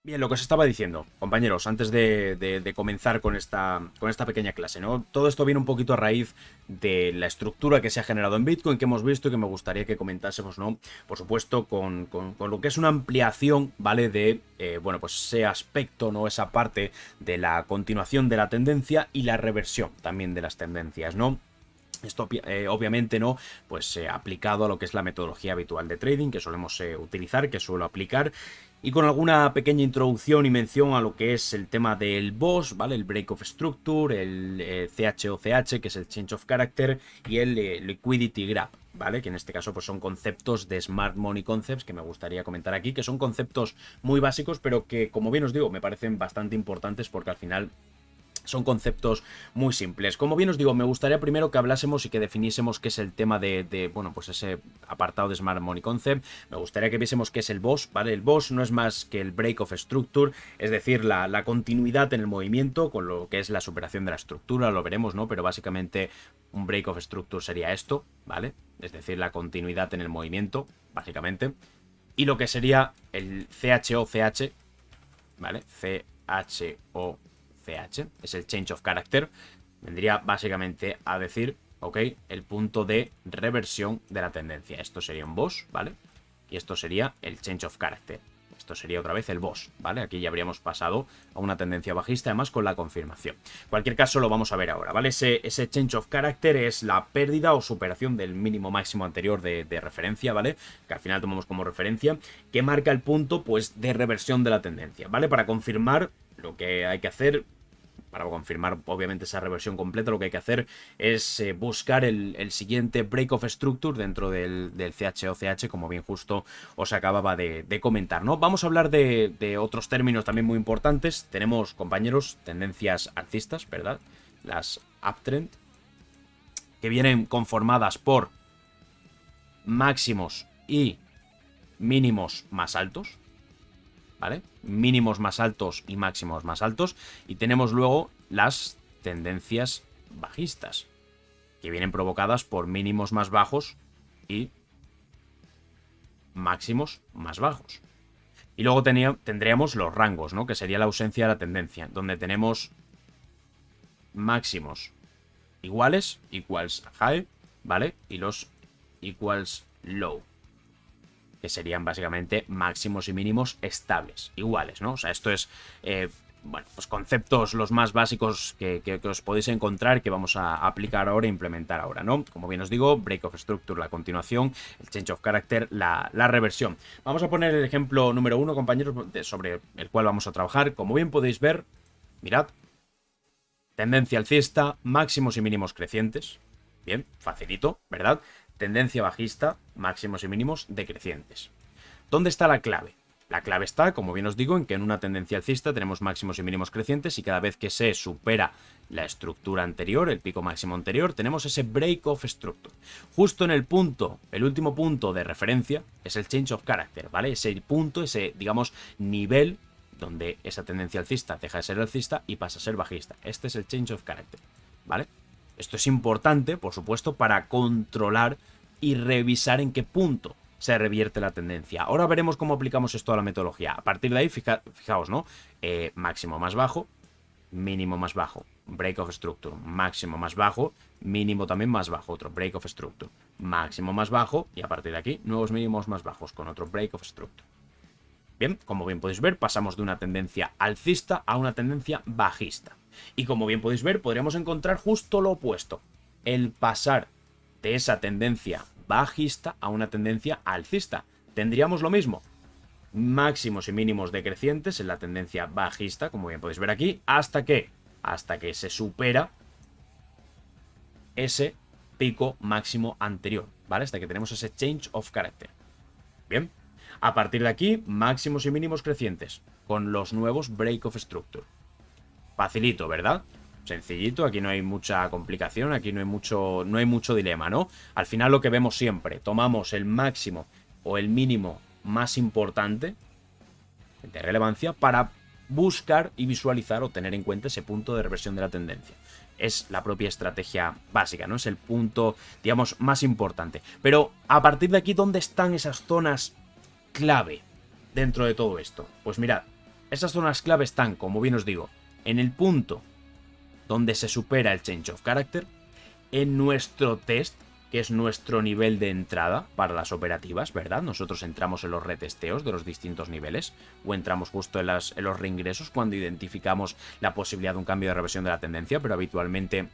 Bien, lo que os estaba diciendo, compañeros, antes de comenzar con esta pequeña clase, ¿no? Todo esto viene un poquito a raíz de la estructura que se ha generado en Bitcoin, que hemos visto y que me gustaría que comentásemos, ¿no? Por supuesto, con lo que es una ampliación, ¿vale? De, bueno, pues ese aspecto, ¿no? Esa parte de la continuación de la tendencia y la reversión también de las tendencias, ¿no? Esto obviamente no, pues aplicado a lo que es la metodología habitual de trading que solemos utilizar, que suelo aplicar, y con alguna pequeña introducción y mención a lo que es el tema del BOS, ¿vale? El Break of Structure, el CHOCH, que es el Change of Character, y el Liquidity Graph, ¿vale? Que en este caso pues son conceptos de Smart Money Concepts que me gustaría comentar aquí, que son conceptos muy básicos, pero que, como bien os digo, me parecen bastante importantes porque al final son conceptos muy simples. Como bien os digo, me gustaría primero que hablásemos y que definiésemos qué es el tema bueno, pues ese apartado de Smart Money Concept. Me gustaría que viésemos qué es el BOS, ¿vale? El BOS no es más que el Break of Structure, es decir, la continuidad en el movimiento con lo que es la superación de la estructura, lo veremos, ¿no? Pero básicamente un Break of Structure sería esto, ¿vale? Es decir, la continuidad en el movimiento, básicamente. Y lo que sería el CHOCH, ¿vale? CHOCH, es el Change of Character. Vendría básicamente a decir, ok, el punto de reversión de la tendencia. Esto sería un BOS, ¿vale? Y esto sería el Change of Character. Esto sería otra vez el BOS, ¿vale? Aquí ya habríamos pasado a una tendencia bajista, además con la confirmación. En cualquier caso, lo vamos a ver ahora, ¿vale? Ese Change of Character es la pérdida o superación del mínimo máximo anterior de referencia, ¿vale? Que al final tomamos como referencia, que marca el punto, pues, de reversión de la tendencia, ¿vale? Para confirmar, lo que hay que hacer, para confirmar obviamente esa reversión completa, lo que hay que hacer es buscar el siguiente break of structure dentro del CHOCH, como bien justo os acababa de comentar, ¿no? Vamos a hablar de otros términos también muy importantes. Tenemos, compañeros, tendencias alcistas, ¿verdad? Las uptrend, que vienen conformadas por máximos y mínimos más altos, ¿vale? Mínimos más altos y máximos más altos. Y tenemos luego las tendencias bajistas, que vienen provocadas por mínimos más bajos y máximos más bajos. Y luego tendríamos los rangos, ¿no? Que sería la ausencia de la tendencia, donde tenemos máximos iguales, equals high, ¿vale? Y los equals low, que serían básicamente máximos y mínimos estables, iguales, ¿no? O sea, esto es, bueno, pues conceptos los más básicos que os podéis encontrar, que vamos a aplicar ahora e implementar ahora, ¿no? Como bien os digo, Break of Structure, la continuación, el Change of Character, la reversión. Vamos a poner el ejemplo número 1, compañeros, sobre el cual vamos a trabajar. Como bien podéis ver, mirad, tendencia alcista, máximos y mínimos crecientes. Bien, facilito, ¿verdad? Tendencia bajista, máximos y mínimos decrecientes. ¿Dónde está la clave? La clave está, como bien os digo, en que en una tendencia alcista tenemos máximos y mínimos crecientes y cada vez que se supera la estructura anterior, el pico máximo anterior, tenemos ese break of structure. Justo en el punto, el último punto de referencia es el change of character, ¿vale? Ese punto, ese, digamos, nivel donde esa tendencia alcista deja de ser alcista y pasa a ser bajista. Este es el change of character, ¿vale? Esto es importante, por supuesto, para controlar y revisar en qué punto se revierte la tendencia. Ahora veremos cómo aplicamos esto a la metodología. A partir de ahí, fijaos, ¿no? Máximo más bajo, mínimo más bajo, break of structure, máximo más bajo, mínimo también más bajo, otro break of structure, máximo más bajo, y a partir de aquí, nuevos mínimos más bajos con otro break of structure. Bien, como bien podéis ver, pasamos de una tendencia alcista a una tendencia bajista. Y como bien podéis ver, podríamos encontrar justo lo opuesto. El pasar de esa tendencia bajista a una tendencia alcista. Tendríamos lo mismo. Máximos y mínimos decrecientes en la tendencia bajista, como bien podéis ver aquí, hasta que se supera ese pico máximo anterior, ¿vale? Hasta que tenemos ese change of character. Bien. A partir de aquí, máximos y mínimos crecientes, con los nuevos break of structure. Facilito, ¿verdad? Sencillito, aquí no hay mucha complicación, aquí no hay mucho dilema, ¿no? Al final lo que vemos siempre, tomamos el máximo o el mínimo más importante de relevancia para buscar y visualizar o tener en cuenta ese punto de reversión de la tendencia. Es la propia estrategia básica, ¿no? Es el punto, digamos, más importante. Pero a partir de aquí, ¿dónde están esas zonas clave dentro de todo esto? Pues mirad, Esas zonas clave están, como bien os digo, en el punto donde se supera el change of character, en nuestro test, que es nuestro nivel de entrada para las operativas, ¿verdad? Nosotros entramos en los retesteos de los distintos niveles, o entramos justo en los reingresos cuando identificamos la posibilidad de un cambio de reversión de la tendencia, pero habitualmente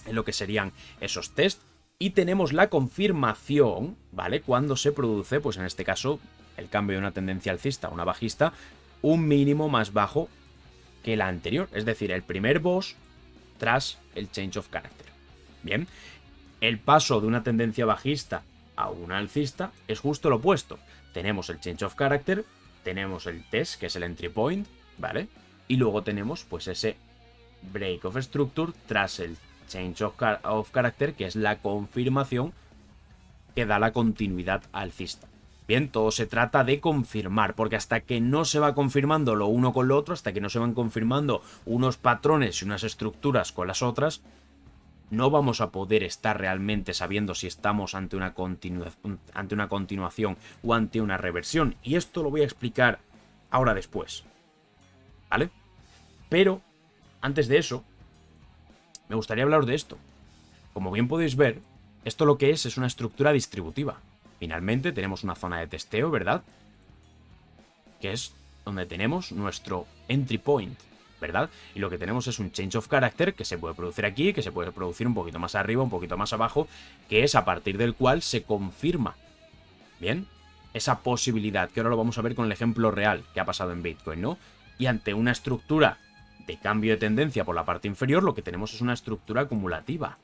en lo que serían esos test. Y tenemos la confirmación, ¿vale? Cuando se produce, pues en este caso, el cambio de una tendencia alcista a una bajista, un mínimo más bajo que la anterior, es decir, el primer boss tras el change of character. Bien, el paso de una tendencia bajista a una alcista es justo lo opuesto. Tenemos el change of character, tenemos el test, que es el entry point, ¿vale? Y luego tenemos pues ese break of structure tras el change of character, que es la confirmación que da la continuidad alcista. Bien, todo se trata de confirmar, porque hasta que no se va confirmando lo uno con lo otro, hasta que no se van confirmando unos patrones y unas estructuras con las otras, no vamos a poder estar realmente sabiendo si estamos ante una continuación o ante una reversión. Y esto lo voy a explicar ahora después, ¿vale? Pero, antes de eso, me gustaría hablar de esto. Como bien podéis ver, esto lo que es una estructura distributiva. Finalmente tenemos una zona de testeo, ¿verdad? Que es donde tenemos nuestro entry point, ¿verdad? Y lo que tenemos es un change of character que se puede producir aquí, que se puede producir un poquito más arriba, un poquito más abajo, que es a partir del cual se confirma, ¿bien? Esa posibilidad, que ahora lo vamos a ver con el ejemplo real que ha pasado en Bitcoin, ¿no? Y ante una estructura de cambio de tendencia por la parte inferior, lo que tenemos es una estructura acumulativa,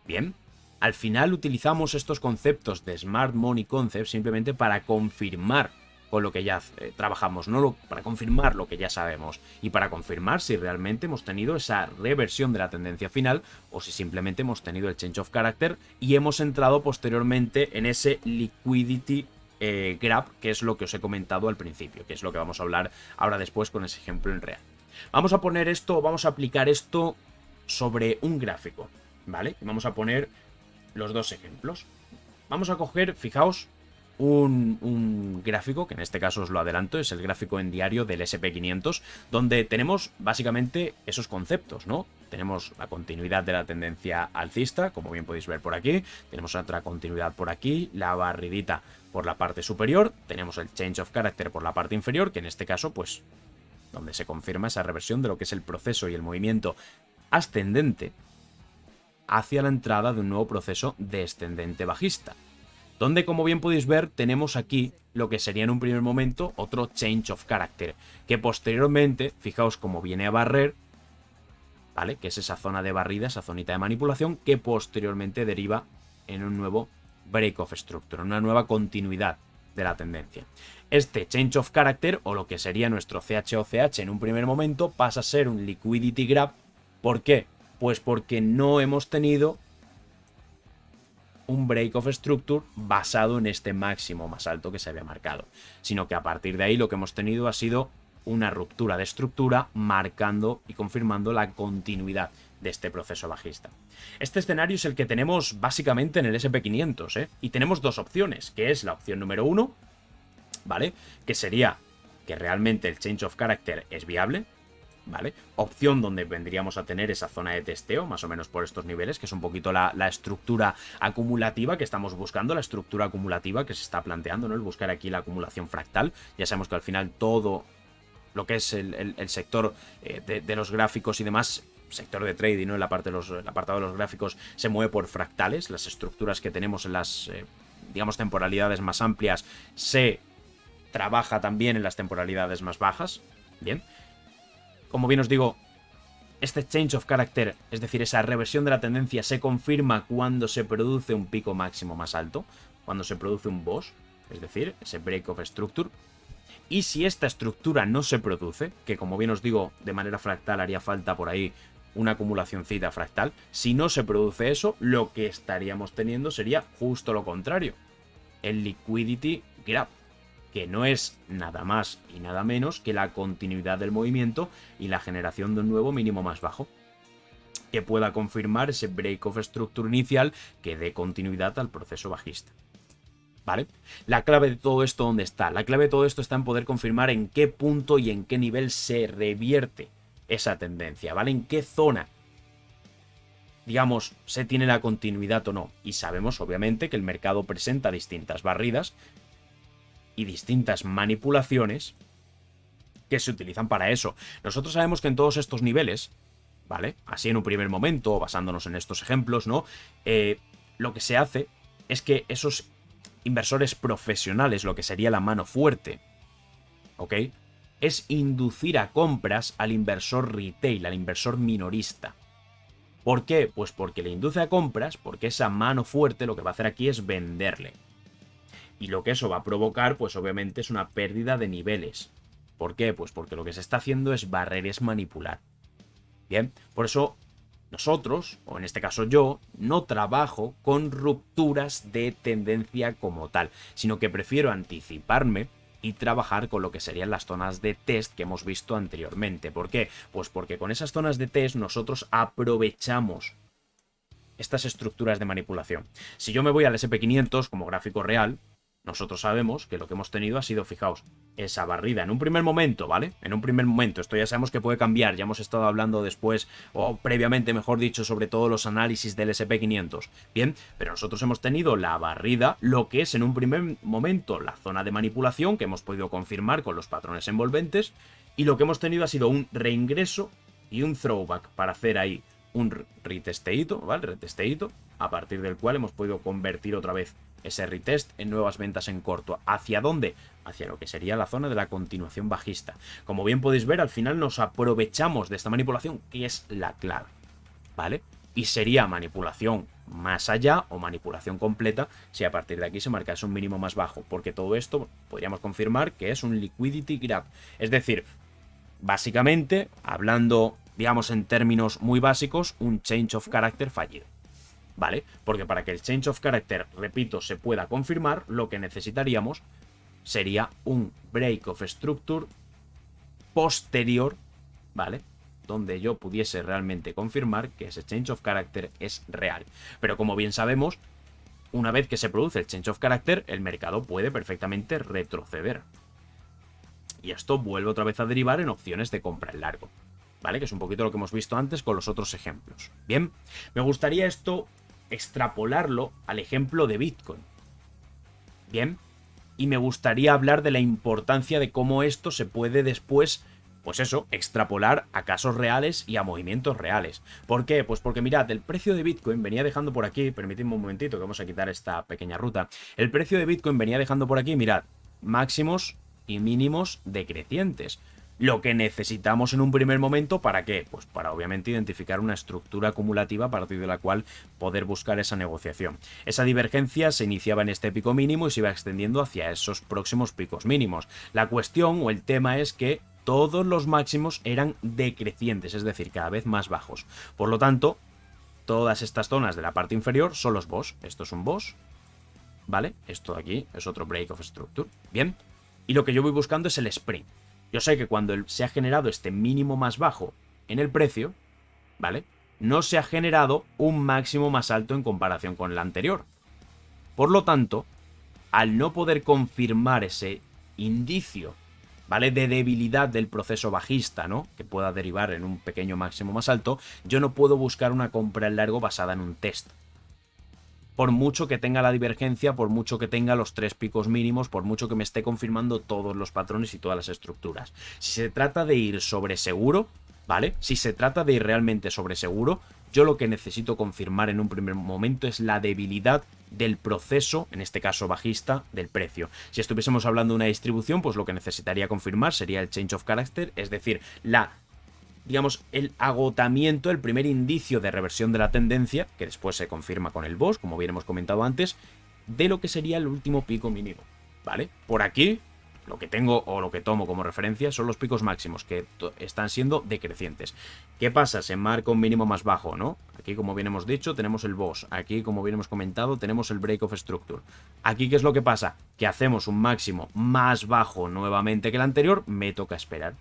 ¿bien? Al final utilizamos estos conceptos de Smart Money Concept simplemente para confirmar con lo que ya trabajamos, no para confirmar lo que ya sabemos y para confirmar si realmente hemos tenido esa reversión de la tendencia final o si simplemente hemos tenido el change of character y hemos entrado posteriormente en ese liquidity grab, que es lo que os he comentado al principio, que es lo que vamos a hablar ahora después con ese ejemplo en real. Vamos a poner esto, vamos a aplicar esto sobre un gráfico, ¿vale? Y vamos a poner los dos ejemplos. Vamos a coger, fijaos, un gráfico, que en este caso os lo adelanto, es el gráfico en diario del SP500, donde tenemos básicamente esos conceptos, ¿no? Tenemos la continuidad de la tendencia alcista, como bien podéis ver por aquí, tenemos otra continuidad por aquí, la barridita por la parte superior, tenemos el change of character por la parte inferior, que en este caso, pues, donde se confirma esa reversión de lo que es el proceso y el movimiento ascendente hacia la entrada de un nuevo proceso descendente bajista, donde, como bien podéis ver, tenemos aquí lo que sería en un primer momento otro change of character, que posteriormente, fijaos cómo viene a barrer, ¿vale? Que es esa zona de barrida, esa zonita de manipulación, que posteriormente deriva en un nuevo break of structure, una nueva continuidad de la tendencia. Este change of character, o lo que sería nuestro CHOCH en un primer momento, pasa a ser un liquidity grab. ¿Por qué? Pues porque no hemos tenido un break of structure basado en este máximo más alto que se había marcado, sino que a partir de ahí lo que hemos tenido ha sido una ruptura de estructura marcando y confirmando la continuidad de este proceso bajista. Este escenario es el que tenemos básicamente en el SP500, ¿eh? Y tenemos dos opciones, que es la opción número 1, ¿vale? Que sería que realmente el change of character es viable, ¿vale? Opción donde vendríamos a tener esa zona de testeo, más o menos por estos niveles, que es un poquito la estructura acumulativa que estamos buscando, la estructura acumulativa que se está planteando, ¿no? El buscar aquí la acumulación fractal. Ya sabemos que al final todo lo que es el sector de los gráficos y demás, sector de trading, ¿no? En la parte de el apartado de los gráficos se mueve por fractales. Las estructuras que tenemos en las, digamos, temporalidades más amplias se trabaja también en las temporalidades más bajas. Bien. Como bien os digo, este change of character, es decir, esa reversión de la tendencia, se confirma cuando se produce un pico máximo más alto, cuando se produce un boss, es decir, ese break of structure. Y si esta estructura no se produce, que como bien os digo, de manera fractal haría falta por ahí una acumulacióncita fractal, si no se produce eso, lo que estaríamos teniendo sería justo lo contrario, el liquidity grab, que no es nada más y nada menos que la continuidad del movimiento y la generación de un nuevo mínimo más bajo, que pueda confirmar ese break of structure inicial que dé continuidad al proceso bajista. ¿vale? La clave de todo esto, ¿dónde está? La clave de todo esto está en poder confirmar en qué punto y en qué nivel se revierte esa tendencia, ¿vale? En qué zona, digamos, se tiene la continuidad o no. Y sabemos, obviamente, que el mercado presenta distintas barridas y distintas manipulaciones que se utilizan para eso. Nosotros sabemos que en todos estos niveles, ¿vale? Así en un primer momento, basándonos en estos ejemplos, ¿no? Lo que se hace es que esos inversores profesionales, lo que sería la mano fuerte, ¿ok? Es inducir a compras al inversor retail, al inversor minorista. ¿Por qué? Pues porque le induce a compras, porque esa mano fuerte lo que va a hacer aquí es venderle. Y lo que eso va a provocar, pues obviamente es una pérdida de niveles. ¿Por qué? Pues porque lo que se está haciendo es barrer, es manipular. Bien, por eso nosotros, o en este caso yo, no trabajo con rupturas de tendencia como tal, sino que prefiero anticiparme y trabajar con lo que serían las zonas de test que hemos visto anteriormente. ¿Por qué? Pues porque con esas zonas de test nosotros aprovechamos estas estructuras de manipulación. Si yo me voy al SP500 como gráfico real, nosotros sabemos que lo que hemos tenido ha sido, fijaos, esa barrida en un primer momento, ¿vale? En un primer momento, esto ya sabemos que puede cambiar, ya hemos estado hablando después, o previamente, mejor dicho, sobre todos los análisis del SP500. Bien, pero nosotros hemos tenido la barrida, lo que es en un primer momento la zona de manipulación, que hemos podido confirmar con los patrones envolventes, y lo que hemos tenido ha sido un reingreso y un throwback para hacer ahí un retesteíto, ¿vale? Retesteíto, a partir del cual hemos podido convertir otra vez ese retest en nuevas ventas en corto. ¿Hacia dónde? Hacia lo que sería la zona de la continuación bajista. Como bien podéis ver, al final nos aprovechamos de esta manipulación, que es la clave, ¿vale? Y sería manipulación más allá o manipulación completa si a partir de aquí se marcase un mínimo más bajo, porque todo esto podríamos confirmar que es un liquidity grab. Es decir, básicamente, hablando, digamos, en términos muy básicos, un change of character fallido, ¿vale? Porque para que el change of character, repito, se pueda confirmar, lo que necesitaríamos sería un break of structure posterior, ¿vale? Donde yo pudiese realmente confirmar que ese change of character es real. Pero como bien sabemos, una vez que se produce el change of character, el mercado puede perfectamente retroceder. Y esto vuelve otra vez a derivar en opciones de compra en largo, ¿vale? Que es un poquito lo que hemos visto antes con los otros ejemplos. Bien, me gustaría esto extrapolarlo al ejemplo de Bitcoin. Bien, y me gustaría hablar de la importancia de cómo esto se puede después, pues eso, extrapolar a casos reales y a movimientos reales. ¿Por qué? Pues porque mirad, el precio de Bitcoin venía dejando por aquí, permitidme un momentito que vamos a quitar esta pequeña ruta. El precio de Bitcoin venía dejando por aquí, mirad, máximos y mínimos decrecientes. Lo que necesitamos en un primer momento, ¿para qué? Pues para obviamente identificar una estructura acumulativa a partir de la cual poder buscar esa negociación. Esa divergencia se iniciaba en este pico mínimo y se iba extendiendo hacia esos próximos picos mínimos. La cuestión o el tema es que todos los máximos eran decrecientes, es decir, cada vez más bajos. Por lo tanto, todas estas zonas de la parte inferior son los BOS. Esto es un BOS, ¿vale? Esto de aquí es otro break of structure. Bien. Y lo que yo voy buscando es el sprint. Yo sé que cuando se ha generado este mínimo más bajo en el precio, ¿vale? No se ha generado un máximo más alto en comparación con el anterior. Por lo tanto, al no poder confirmar ese indicio, ¿vale?, de debilidad del proceso bajista, ¿no?, que pueda derivar en un pequeño máximo más alto, yo no puedo buscar una compra en largo basada en un test. Por mucho que tenga la divergencia, por mucho que tenga los 3 picos mínimos, por mucho que me esté confirmando todos los patrones y todas las estructuras. Si se trata de ir sobre seguro, ¿vale? Si se trata de ir realmente sobre seguro, yo lo que necesito confirmar en un primer momento es la debilidad del proceso, en este caso bajista, del precio. Si estuviésemos hablando de una distribución, pues lo que necesitaría confirmar sería el change of character, es decir, digamos, el agotamiento, el primer indicio de reversión de la tendencia, que después se confirma con el BOS, como bien hemos comentado antes, de lo que sería el último pico mínimo, ¿vale? Por aquí, lo que tengo o lo que tomo como referencia son los picos máximos, que están siendo decrecientes. ¿Qué pasa? Se marca un mínimo más bajo, ¿no? Aquí, como bien hemos dicho, tenemos el BOS. Aquí, como bien hemos comentado, tenemos el Break of Structure. Aquí, ¿qué es lo que pasa? Que hacemos un máximo más bajo nuevamente que el anterior, me toca esperar.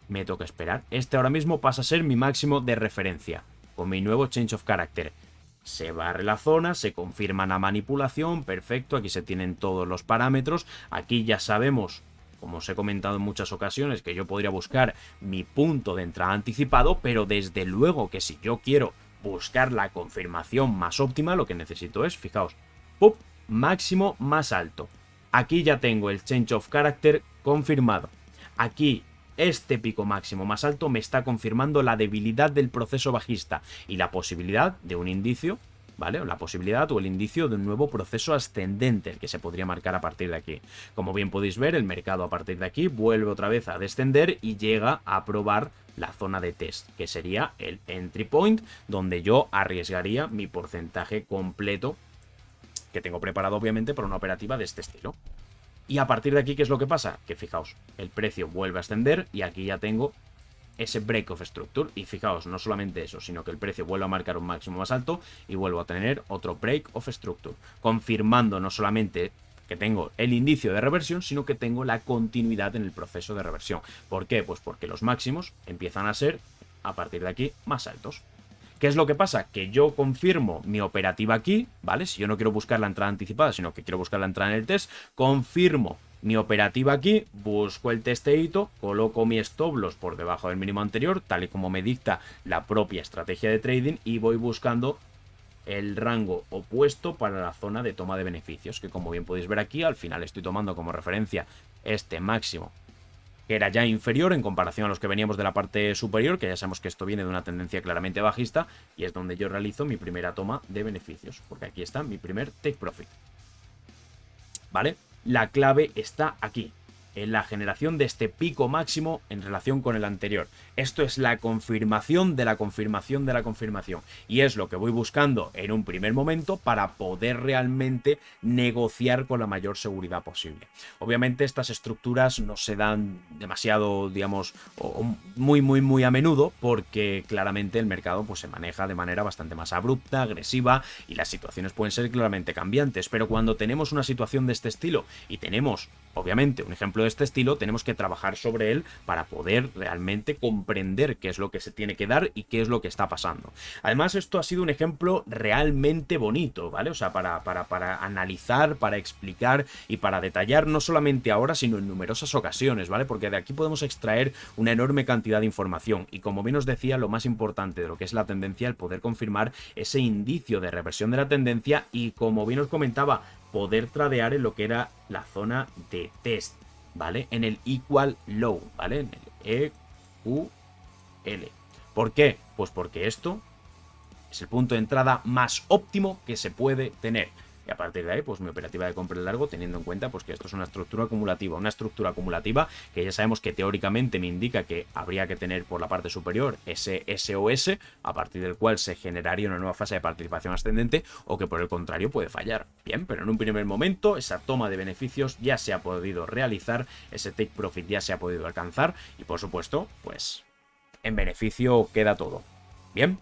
Me toca esperar. Este ahora mismo pasa a ser mi máximo de referencia, con mi nuevo change of character. se barre la zona, se confirma la manipulación, perfecto, aquí se tienen todos los parámetros, aquí ya sabemos, como os he comentado en muchas ocasiones, que yo podría buscar mi punto de entrada anticipado, pero desde luego que si yo quiero buscar la confirmación más óptima, lo que necesito es, fijaos, ¡pup!, máximo más alto. Aquí ya tengo el change of character confirmado. Aquí este pico máximo más alto me está confirmando la debilidad del proceso bajista y la posibilidad de un indicio, ¿vale? O la posibilidad o el indicio de un nuevo proceso ascendente, el que se podría marcar a partir de aquí. Como bien podéis ver, el mercado a partir de aquí vuelve otra vez a descender y llega a probar la zona de test, que sería el entry point, donde yo arriesgaría mi porcentaje completo que tengo preparado obviamente para una operativa de este estilo. Y a partir de aquí, ¿qué es lo que pasa? Que fijaos, el precio vuelve a ascender y aquí ya tengo ese break of structure. Y fijaos, no solamente eso, sino que el precio vuelve a marcar un máximo más alto y vuelvo a tener otro break of structure, confirmando no solamente que tengo el indicio de reversión, sino que tengo la continuidad en el proceso de reversión. ¿Por qué? Pues porque los máximos empiezan a ser, a partir de aquí, más altos. ¿Qué es lo que pasa? Que yo confirmo mi operativa aquí, ¿vale? Si yo no quiero buscar la entrada anticipada, sino que quiero buscar la entrada en el test, confirmo mi operativa aquí, busco el testeito, coloco mi stop loss por debajo del mínimo anterior, tal y como me dicta la propia estrategia de trading, y voy buscando el rango opuesto para la zona de toma de beneficios, que como bien podéis ver aquí, al final estoy tomando como referencia este máximo, que era ya inferior en comparación a los que veníamos de la parte superior, que ya sabemos que esto viene de una tendencia claramente bajista, y es donde yo realizo mi primera toma de beneficios, porque aquí está mi primer take profit. ¿Vale? La clave está aquí, en la generación de este pico máximo en relación con el anterior. Esto es la confirmación de la confirmación de la confirmación. Y es lo que voy buscando en un primer momento para poder realmente negociar con la mayor seguridad posible. Obviamente estas estructuras no se dan demasiado, digamos, muy a menudo, porque claramente el mercado pues se maneja de manera bastante más abrupta, agresiva, y las situaciones pueden ser claramente cambiantes. Pero cuando tenemos una situación de este estilo y tenemos, obviamente, un ejemplo de este estilo, tenemos que trabajar sobre él para poder realmente comprender qué es lo que se tiene que dar y qué es lo que está pasando. Además, esto ha sido un ejemplo realmente bonito, ¿vale? O sea, para analizar, para explicar y para detallar, no solamente ahora, sino en numerosas ocasiones, ¿vale? Porque de aquí podemos extraer una enorme cantidad de información y, como bien os decía, lo más importante de lo que es la tendencia, el poder confirmar ese indicio de reversión de la tendencia y, como bien os comentaba, poder tradear en lo que era la zona de test, ¿vale? En el equal low, ¿vale? En el EQL. ¿Por qué? Pues porque esto es el punto de entrada más óptimo que se puede tener. Y a partir de ahí, pues mi operativa de compra largo, teniendo en cuenta pues que esto es una estructura acumulativa que ya sabemos que teóricamente me indica que habría que tener por la parte superior ese SOS, a partir del cual se generaría una nueva fase de participación ascendente, o que por el contrario puede fallar. Bien, pero en un primer momento esa toma de beneficios ya se ha podido realizar, ese take profit ya se ha podido alcanzar y, por supuesto, pues en beneficio queda todo. Bien.